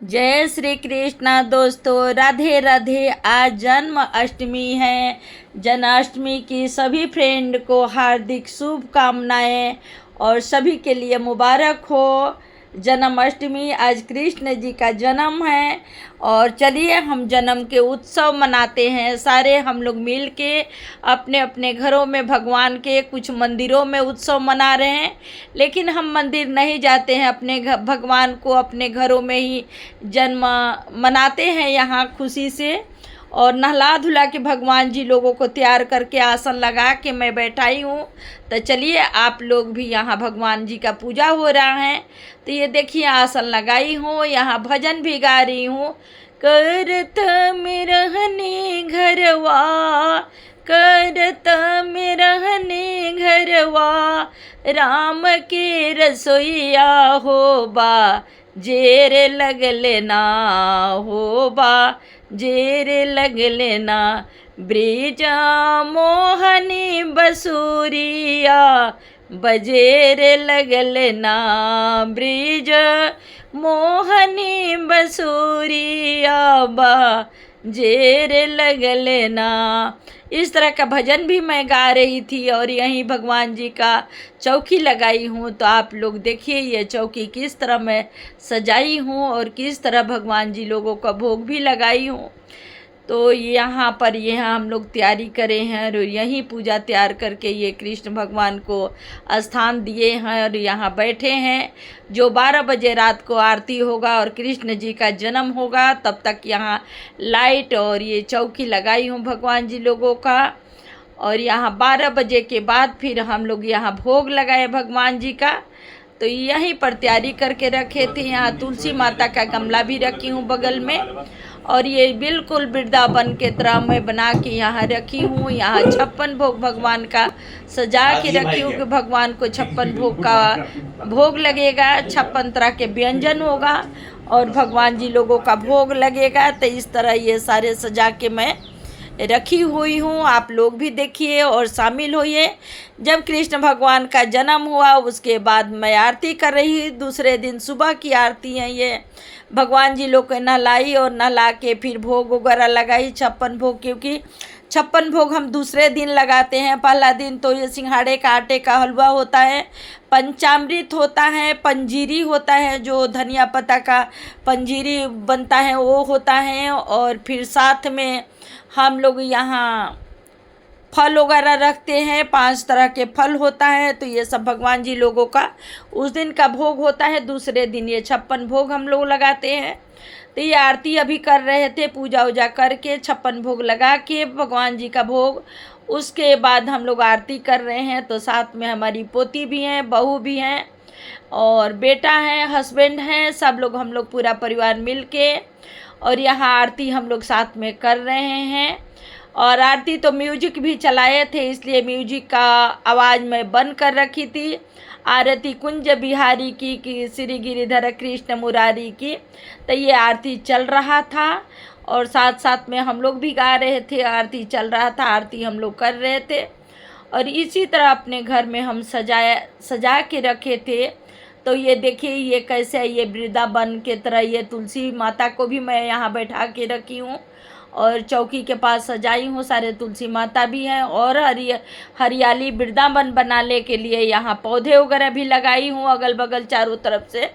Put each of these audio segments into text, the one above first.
जय श्री कृष्णा दोस्तों, राधे राधे। आज जन्माष्टमी है। जन्माष्टमी की सभी फ्रेंड को हार्दिक शुभकामनाएं और सभी के लिए मुबारक हो जन्माष्टमी। आज कृष्ण जी का जन्म है और चलिए हम जन्म के उत्सव मनाते हैं। सारे हम लोग मिल के अपने अपने घरों में भगवान के, कुछ मंदिरों में उत्सव मना रहे हैं, लेकिन हम मंदिर नहीं जाते हैं। अपने भगवान को अपने घरों में ही जन्म मनाते हैं यहाँ खुशी से। और नहला धुला के भगवान जी लोगों को तैयार करके आसन लगा के मैं बैठाई हूँ। तो चलिए आप लोग भी, यहाँ भगवान जी का पूजा हो रहा है तो ये देखिए आसन लगाई हूँ, यहाँ भजन भी गा रही हूँ। करत में रहने घरवा, करत में रहने घरवा, राम के रसोईया हो बा, जेर लगले ना हो बा, जेर लगले ना। ब्रिज मोहनी बसूरिया, बजेर लगले ना। ब्रिज मोहनी बसूरिया, बजेर लगले ना। इस तरह का भजन भी मैं गा रही थी और यहीं भगवान जी का चौकी लगाई हूँ। तो आप लोग देखिए ये चौकी किस तरह मैं सजाई हूँ और किस तरह भगवान जी लोगों का भोग भी लगाई हूँ। तो यहाँ पर हम लोग तैयारी करे हैं और यहीं पूजा तैयार करके ये कृष्ण भगवान को स्थान दिए हैं और यहाँ बैठे हैं। जो 12 बजे रात को आरती होगा और कृष्ण जी का जन्म होगा तब तक यहाँ लाइट और ये चौकी लगाई हूँ भगवान जी लोगों का। और यहाँ 12 बजे के बाद फिर हम लोग यहाँ भोग लगाए भगवान जी का। तो यहीं पर तैयारी करके रखे थे। यहाँ तुलसी माता का गमला भी रखी हूँ बगल में और ये बिल्कुल वृंदावन के तरह मैं बना के यहाँ रखी हूँ। यहाँ 56 भोग भगवान का सजा के रखी हूँ कि भगवान को 56 भोग का भोग लगेगा, 56 तरह के व्यंजन होगा और भगवान जी लोगों का भोग लगेगा। तो इस तरह ये सारे सजा के मैं रखी हुई हूँ। आप लोग भी देखिए और शामिल होइए। जब कृष्ण भगवान का जन्म हुआ उसके बाद मैं आरती कर रही, दूसरे दिन सुबह की आरती है ये। भगवान जी लोग को नहलाई और नहला के फिर भोग वगैरह लगाई 56 भोग, क्योंकि 56 भोग हम दूसरे दिन लगाते हैं। पहला दिन तो ये सिंघाड़े का आटे का हलवा होता है, पंचामृत होता है, पंजीरी होता है, जो धनिया पत्ता का पंजीरी बनता है वो होता है। और फिर साथ में हम लोग यहाँ फल वगैरह रखते हैं, 5 तरह के फल होता है। तो ये सब भगवान जी लोगों का उस दिन का भोग होता है। दूसरे दिन ये 56 भोग हम लोग लगाते हैं। तो ये आरती अभी कर रहे थे, पूजा वूजा करके 56 भोग लगा के भगवान जी का भोग, उसके बाद हम लोग आरती कर रहे हैं। तो साथ में हमारी पोती भी हैं, बहू भी हैं और बेटा है, हस्बैंड हैं, सब लोग हम लोग पूरा परिवार मिल के और यहाँ आरती हम लोग साथ में कर रहे हैं। और आरती तो म्यूजिक भी चलाए थे, इसलिए म्यूजिक का आवाज़ मैं बंद कर रखी थी। आरती कुंज बिहारी की कि श्री गिरिधर कृष्ण मुरारी की, तो ये आरती चल रहा था और साथ साथ में हम लोग भी गा रहे थे। आरती चल रहा था, आरती हम लोग कर रहे थे और इसी तरह अपने घर में हम सजा के रखे थे। तो ये देखिए ये कैसे, ये वृंदावन के तरह ये तुलसी माता को भी मैं यहाँ बैठा के रखी हूँ और चौकी के पास सजाई हूँ। सारे तुलसी माता भी हैं और हरियाली वृंदावन बनाने के लिए यहाँ पौधे वगैरह भी लगाई हूँ। अगल बगल चारों तरफ से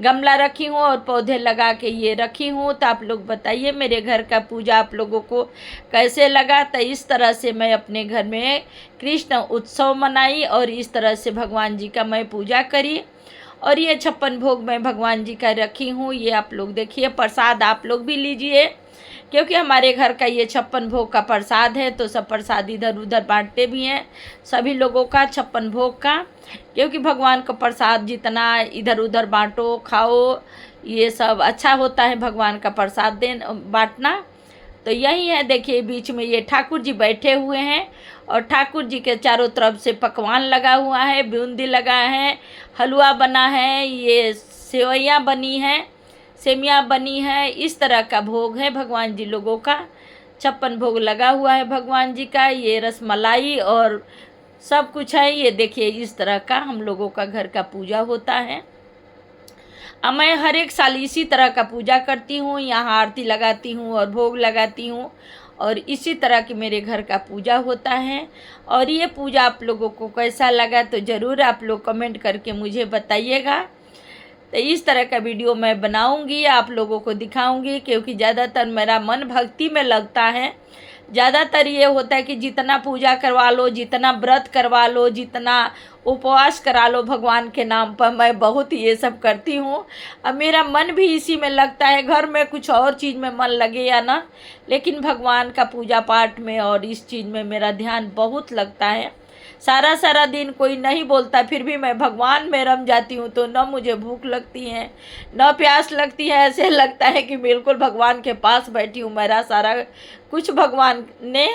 गमला रखी हूँ और पौधे लगा के ये रखी हूँ। तो आप लोग बताइए मेरे घर का पूजा आप लोगों को कैसे लगा। तो इस तरह से मैं अपने घर में कृष्ण उत्सव मनाई और इस तरह से भगवान जी का मैं पूजा करी। और ये 56 भोग मैं भगवान जी का रखी हूँ। ये आप लोग देखिए, प्रसाद आप लोग भी लीजिए, क्योंकि हमारे घर का ये 56 भोग का प्रसाद है। तो सब प्रसाद इधर उधर बांटते भी हैं सभी लोगों का 56 भोग का, क्योंकि भगवान का प्रसाद जितना इधर उधर बांटो खाओ ये सब अच्छा होता है, भगवान का प्रसाद बांटना। तो यही है, देखिए बीच में ये ठाकुर जी बैठे हुए हैं और ठाकुर जी के चारों तरफ से पकवान लगा हुआ है, बूंदी लगा है, हलवा बना है, ये सेवइयाँ बनी हैं, सेमियाँ बनी है। इस तरह का भोग है भगवान जी लोगों का। 56 भोग लगा हुआ है भगवान जी का। ये रसमलाई और सब कुछ है। ये देखिए इस तरह का हम लोगों का घर का पूजा होता है। मैं हर एक साल इसी तरह का पूजा करती हूँ, यहाँ आरती लगाती हूँ और भोग लगाती हूँ, और इसी तरह की मेरे घर का पूजा होता है। और ये पूजा आप लोगों को कैसा लगा तो ज़रूर आप लोग कमेंट करके मुझे बताइएगा। तो इस तरह का वीडियो मैं बनाऊंगी, आप लोगों को दिखाऊंगी, क्योंकि ज़्यादातर मेरा मन भक्ति में लगता है। ज़्यादातर ये होता है कि जितना पूजा करवा लो, जितना व्रत करवा लो, जितना उपवास करा लो भगवान के नाम पर, मैं बहुत ये सब करती हूँ। अब मेरा मन भी इसी में लगता है, घर में कुछ और चीज़ में मन लगे या ना, लेकिन भगवान का पूजा पाठ में और इस चीज़ में मेरा ध्यान बहुत लगता है। सारा सारा दिन कोई नहीं बोलता, फिर भी मैं भगवान में रम जाती हूँ। तो न मुझे भूख लगती है न प्यास लगती है, ऐसे लगता है कि बिल्कुल भगवान के पास बैठी हूँ। मेरा सारा कुछ भगवान ने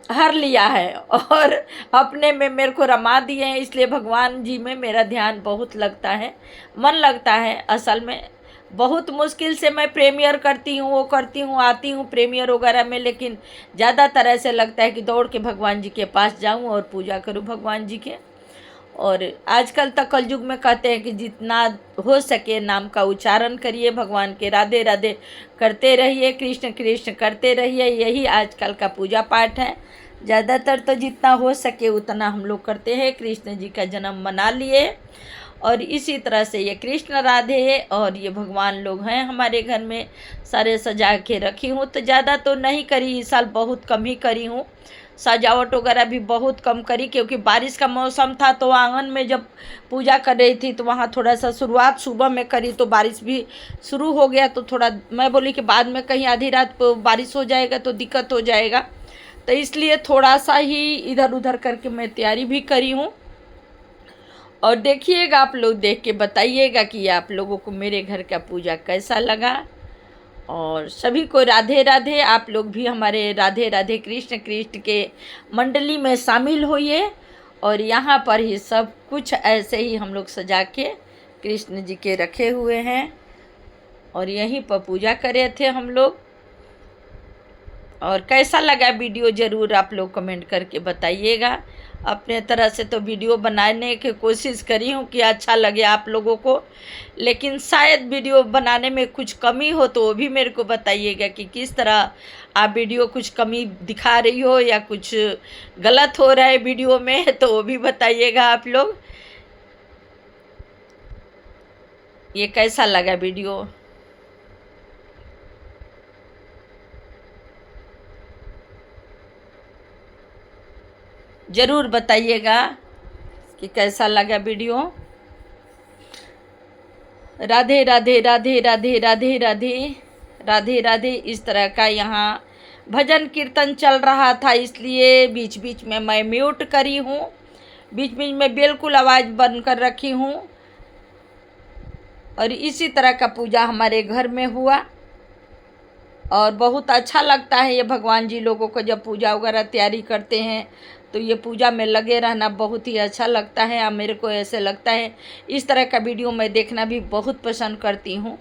हर लिया है और अपने में मेरे को रमा दिए हैं, इसलिए भगवान जी में मेरा ध्यान बहुत लगता है, मन लगता है। असल में बहुत मुश्किल से मैं प्रीमियर करती हूँ, वो करती हूँ, आती हूँ प्रीमियर वगैरह में, लेकिन ज़्यादातर ऐसे लगता है कि दौड़ के भगवान जी के पास जाऊँ और पूजा करूँ भगवान जी के। और आजकल तक कलयुग में कहते हैं कि जितना हो सके नाम का उच्चारण करिए, भगवान के राधे राधे करते रहिए, कृष्ण कृष्ण करते रहिए, यही आजकल का पूजा पाठ है। ज़्यादातर तो जितना हो सके उतना हम लोग करते हैं। कृष्ण जी का जन्म मना लिए और इसी तरह से ये कृष्ण राधे और ये भगवान लोग हैं हमारे घर में, सारे सजा के रखी हूँ। तो ज़्यादा तो नहीं करी, इस साल बहुत कम ही करी हूँ, सजावट वगैरह भी बहुत कम करी, क्योंकि बारिश का मौसम था। तो आंगन में जब पूजा कर रही थी तो वहाँ थोड़ा सा शुरुआत सुबह में करी, तो बारिश भी शुरू हो गया। तो थोड़ा मैं बोली कि बाद में कहीं आधी रात को बारिश हो जाएगा तो दिक्कत हो जाएगा, तो इसलिए थोड़ा सा ही इधर उधर करके मैं तैयारी भी करी हूँ। और देखिएगा, आप लोग देख के बताइएगा कि आप लोगों को मेरे घर का पूजा कैसा लगा। और सभी को राधे राधे। आप लोग भी हमारे राधे राधे कृष्ण कृष्ण के मंडली में शामिल होइए। और यहाँ पर ही सब कुछ ऐसे ही हम लोग सजा के कृष्ण जी के रखे हुए हैं और यहीं पर पूजा करे थे हम लोग। और कैसा लगा वीडियो ज़रूर आप लोग कमेंट करके बताइएगा। अपने तरह से तो वीडियो बनाने की कोशिश करी हूँ कि अच्छा लगे आप लोगों को, लेकिन शायद वीडियो बनाने में कुछ कमी हो तो वो भी मेरे को बताइएगा कि किस तरह आप वीडियो कुछ कमी दिखा रही हो या कुछ गलत हो रहा है वीडियो में, तो वो भी बताइएगा आप लोग। ये कैसा लगा वीडियो ज़रूर बताइएगा कि कैसा लगा वीडियो। राधे राधे राधे राधे राधे राधे राधे राधे। इस तरह का यहाँ भजन कीर्तन चल रहा था, इसलिए बीच बीच में मैं म्यूट करी हूँ, बीच बीच में बिल्कुल आवाज़ बंद कर रखी हूँ। और इसी तरह का पूजा हमारे घर में हुआ और बहुत अच्छा लगता है ये भगवान जी लोगों को जब पूजा वगैरह तैयारी करते हैं तो ये पूजा में लगे रहना बहुत ही अच्छा लगता है। और मेरे को ऐसे लगता है इस तरह का वीडियो मैं देखना भी बहुत पसंद करती हूँ।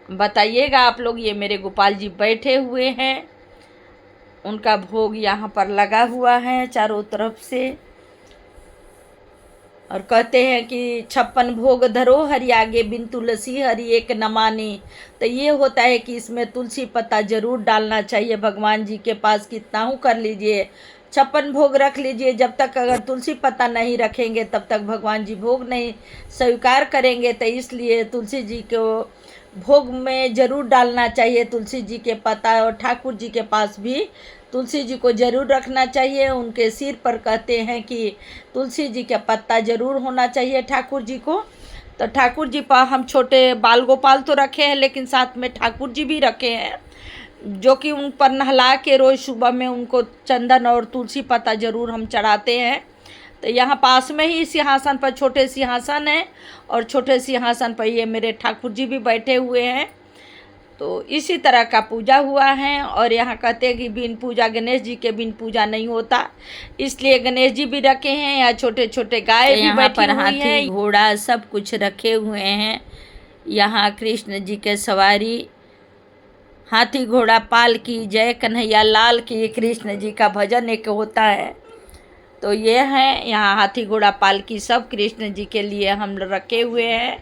बताइएगा आप लोग। ये मेरे गोपाल जी बैठे हुए हैं, उनका भोग यहाँ पर लगा हुआ है चारों तरफ से। और कहते हैं कि 56 भोग धरो हरि आगे बिन तुलसी हरि एक न मानी। तो ये होता है कि इसमें तुलसी पत्ता ज़रूर डालना चाहिए। भगवान जी के पास कितना हूँ कर लीजिए, 56 भोग रख लीजिए। जब तक अगर तुलसी पत्ता नहीं रखेंगे तब तक भगवान जी भोग नहीं स्वीकार करेंगे। तो इसलिए तुलसी जी को भोग में ज़रूर डालना चाहिए, तुलसी जी के पत्ता। और ठाकुर जी के पास भी तुलसी जी को ज़रूर रखना चाहिए। उनके सिर पर कहते हैं कि तुलसी जी का पत्ता ज़रूर होना चाहिए ठाकुर जी को। तो ठाकुर जी पर हम छोटे बाल गोपाल तो रखे हैं, लेकिन साथ में ठाकुर जी भी रखे हैं, जो कि उन पर नहला के रोज़ सुबह में उनको चंदन और तुलसी पत्ता ज़रूर हम चढ़ाते हैं। तो यहाँ पास में ही सिंहासन पर छोटे सिंहासन है और छोटे सिंहासन पर ये मेरे ठाकुर जी भी बैठे हुए हैं। तो इसी तरह का पूजा हुआ है। और यहाँ कहते हैं कि बिन पूजा गणेश जी के बिन पूजा नहीं होता, इसलिए गणेश जी भी रखे हैं। या छोटे छोटे गाय भी बैठी हुई है, घोड़ा सब कुछ रखे हुए हैं। यहाँ कृष्ण जी के सवारी हाथी घोड़ा पाल की, जय कन्हैया लाल की, कृष्ण जी का भजन एक होता है। तो ये है यहाँ हाथी घोड़ा पाल की सब कृष्ण जी के लिए हम लोग रखे हुए हैं।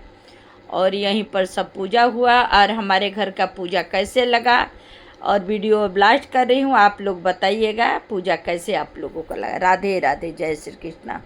और यहीं पर सब पूजा हुआ। और हमारे घर का पूजा कैसे लगा, और वीडियो ब्लास्ट कर रही हूँ, आप लोग बताइएगा पूजा कैसे आप लोगों को लगा। राधे राधे, जय श्री कृष्णा।